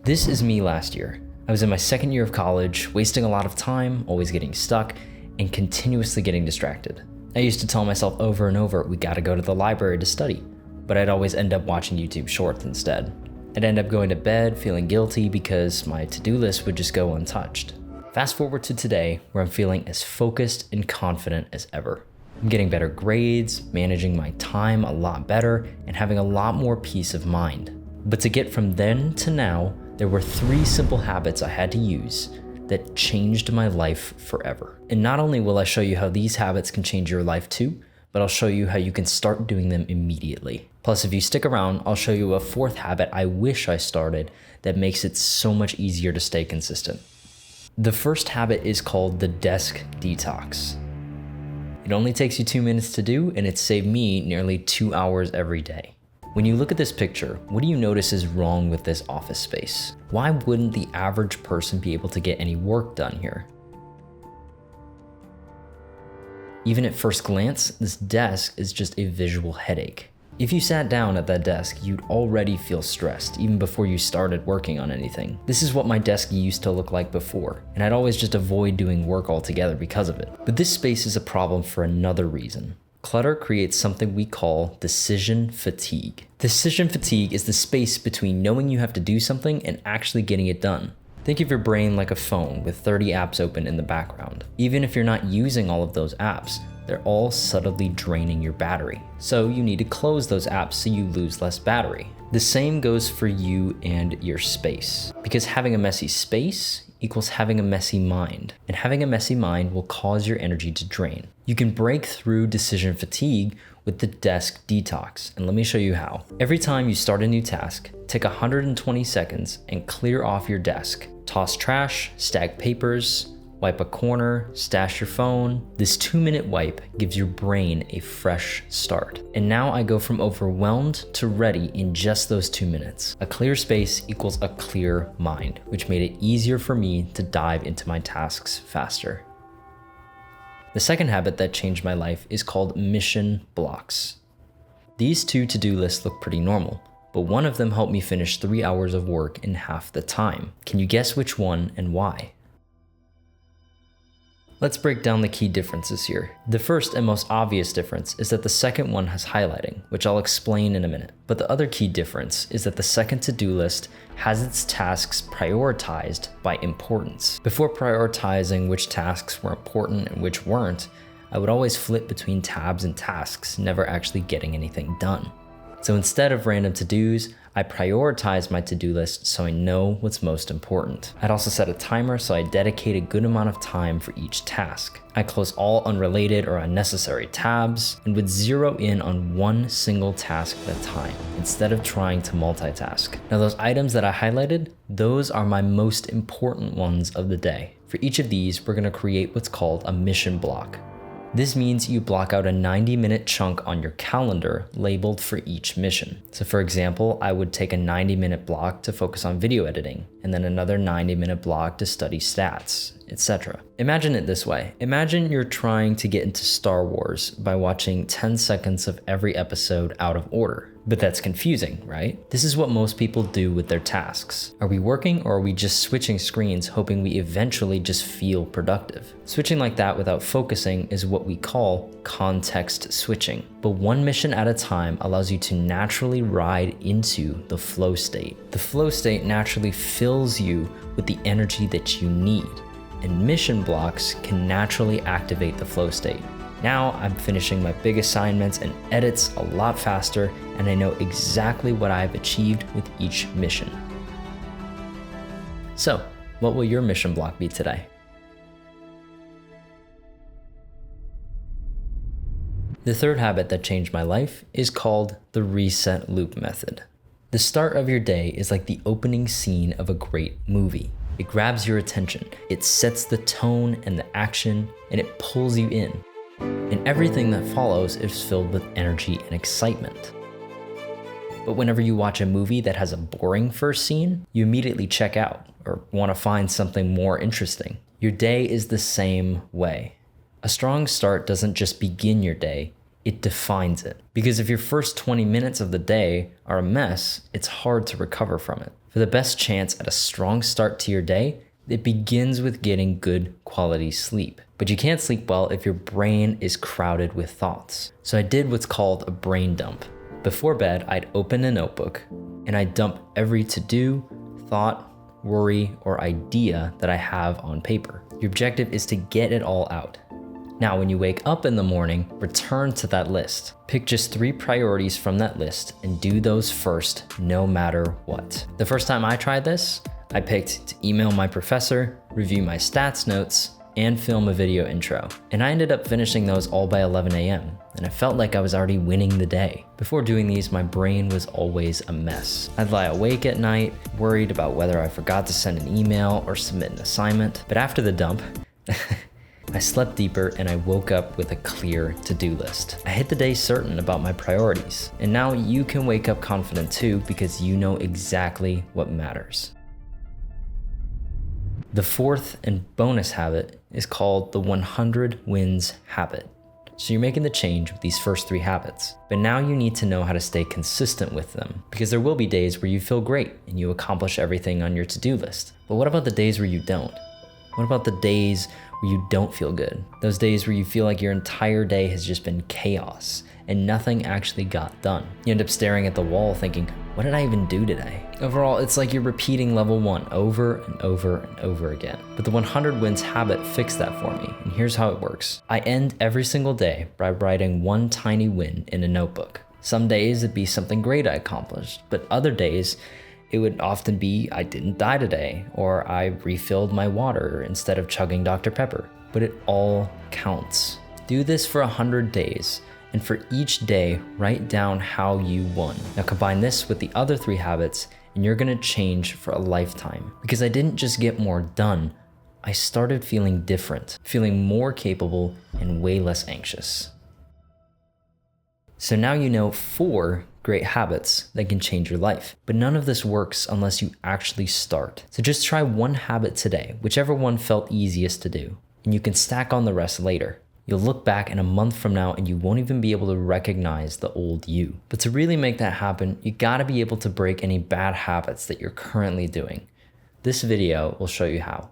This is me last year. I was in my second year of college, wasting a lot of time, always getting stuck, and continuously getting distracted. I used to tell myself over and over, we gotta go to the library to study, but I'd always end up watching YouTube Shorts instead. I'd end up going to bed feeling guilty because my to-do list would just go untouched. Fast forward to today, where I'm feeling as focused and confident as ever. I'm getting better grades, managing my time a lot better, and having a lot more peace of mind. But to get from then to now, there were 3 simple habits I had to use that changed my life forever. And not only will I show you how these habits can change your life too, but I'll show you how you can start doing them immediately. Plus, if you stick around, I'll show you a 4th habit I wish I started that makes it so much easier to stay consistent. The first habit is called the desk detox. It only takes you 2 minutes to do, and it saved me nearly 2 hours every day. When you look at this picture, what do you notice is wrong with this office space? Why wouldn't the average person be able to get any work done here? Even at first glance, this desk is just a visual headache. If you sat down at that desk, you'd already feel stressed even before you started working on anything. This is what my desk used to look like before, and I'd always just avoid doing work altogether because of it. But this space is a problem for another reason. Clutter creates something we call decision fatigue. Decision fatigue is the space between knowing you have to do something and actually getting it done. Think of your brain like a phone with 30 apps open in the background. Even if you're not using all of those apps, they're all subtly draining your battery. So you need to close those apps so you lose less battery. The same goes for you and your space. Because having a messy space equals having a messy mind. And having a messy mind will cause your energy to drain. You can break through decision fatigue with the desk detox, and let me show you how. Every time you start a new task, take 120 seconds and clear off your desk. Toss trash, stack papers, wipe a corner, stash your phone. This 2-minute wipe gives your brain a fresh start. And now I go from overwhelmed to ready in just those 2 minutes. A clear space equals a clear mind, which made it easier for me to dive into my tasks faster. The second habit that changed my life is called mission blocks. These 2 to-do lists look pretty normal, but one of them helped me finish 3 hours of work in half the time. Can you guess which one and why? Let's break down the key differences here. The first and most obvious difference is that the second one has highlighting, which I'll explain in a minute. But the other key difference is that the second to-do list has its tasks prioritized by importance. Before prioritizing which tasks were important and which weren't, I would always flip between tabs and tasks, never actually getting anything done. So instead of random to-dos, I prioritize my to-do list so I know what's most important. I'd also set a timer so I dedicate a good amount of time for each task. I close all unrelated or unnecessary tabs and would zero in on one single task at a time instead of trying to multitask. Now those items that I highlighted, those are my most important ones of the day. For each of these, we're gonna create what's called a mission block. This means you block out a 90-minute chunk on your calendar labeled for each mission. So for example, I would take a 90-minute block to focus on video editing, and then another 90-minute block to study stats, etc. Imagine it this way. Imagine you're trying to get into Star Wars by watching 10 seconds of every episode out of order. But that's confusing, right? This is what most people do with their tasks. Are we working or are we just switching screens hoping we eventually just feel productive? Switching like that without focusing is what we call context switching. But one mission at a time allows you to naturally ride into the flow state. The flow state naturally fills you with the energy that you need, and mission blocks can naturally activate the flow state. Now I'm finishing my big assignments and edits a lot faster, and I know exactly what I've achieved with each mission. So, what will your mission block be today? The third habit that changed my life is called the reset loop method. The start of your day is like the opening scene of a great movie. It grabs your attention, it sets the tone and the action, and it pulls you in. And everything that follows is filled with energy and excitement. But whenever you watch a movie that has a boring first scene, you immediately check out or want to find something more interesting. Your day is the same way. A strong start doesn't just begin your day, it defines it. Because if your first 20 minutes of the day are a mess, it's hard to recover from it. For the best chance at a strong start to your day, it begins with getting good quality sleep. But you can't sleep well if your brain is crowded with thoughts. So I did what's called a brain dump. Before bed, I'd open a notebook and I'd dump every to-do, thought, worry, or idea that I have on paper. Your objective is to get it all out. Now, when you wake up in the morning, return to that list. Pick just 3 priorities from that list and do those first, no matter what. The first time I tried this, I picked to email my professor, review my stats notes, and film a video intro. And I ended up finishing those all by 11 a.m. and I felt like I was already winning the day. Before doing these, my brain was always a mess. I'd lie awake at night, worried about whether I forgot to send an email or submit an assignment. But after the dump, I slept deeper and I woke up with a clear to-do list. I hit the day certain about my priorities. And now you can wake up confident too because you know exactly what matters. The fourth and bonus habit is called the 100 wins habit. So you're making the change with these first 3 habits, but now you need to know how to stay consistent with them because there will be days where you feel great and you accomplish everything on your to-do list. But what about the days where you don't? What about the days where you don't feel good? Those days where you feel like your entire day has just been chaos and nothing actually got done. You end up staring at the wall thinking, what did I even do today? Overall, it's like you're repeating level 1 over and over and over again. But the 100 wins habit fixed that for me, and here's how it works. I end every single day by writing one tiny win in a notebook. Some days it'd be something great I accomplished, but other days it would often be I didn't die today, or I refilled my water instead of chugging Dr. Pepper. But it all counts. Do this for 100 days. And for each day, write down how you won. Now combine this with the other 3 habits and you're gonna change for a lifetime. Because I didn't just get more done, I started feeling different, feeling more capable and way less anxious. So now you know 4 great habits that can change your life. But none of this works unless you actually start. So just try one habit today, whichever one felt easiest to do, and you can stack on the rest later. You'll look back in a month from now and you won't even be able to recognize the old you. But to really make that happen, you gotta be able to break any bad habits that you're currently doing. This video will show you how.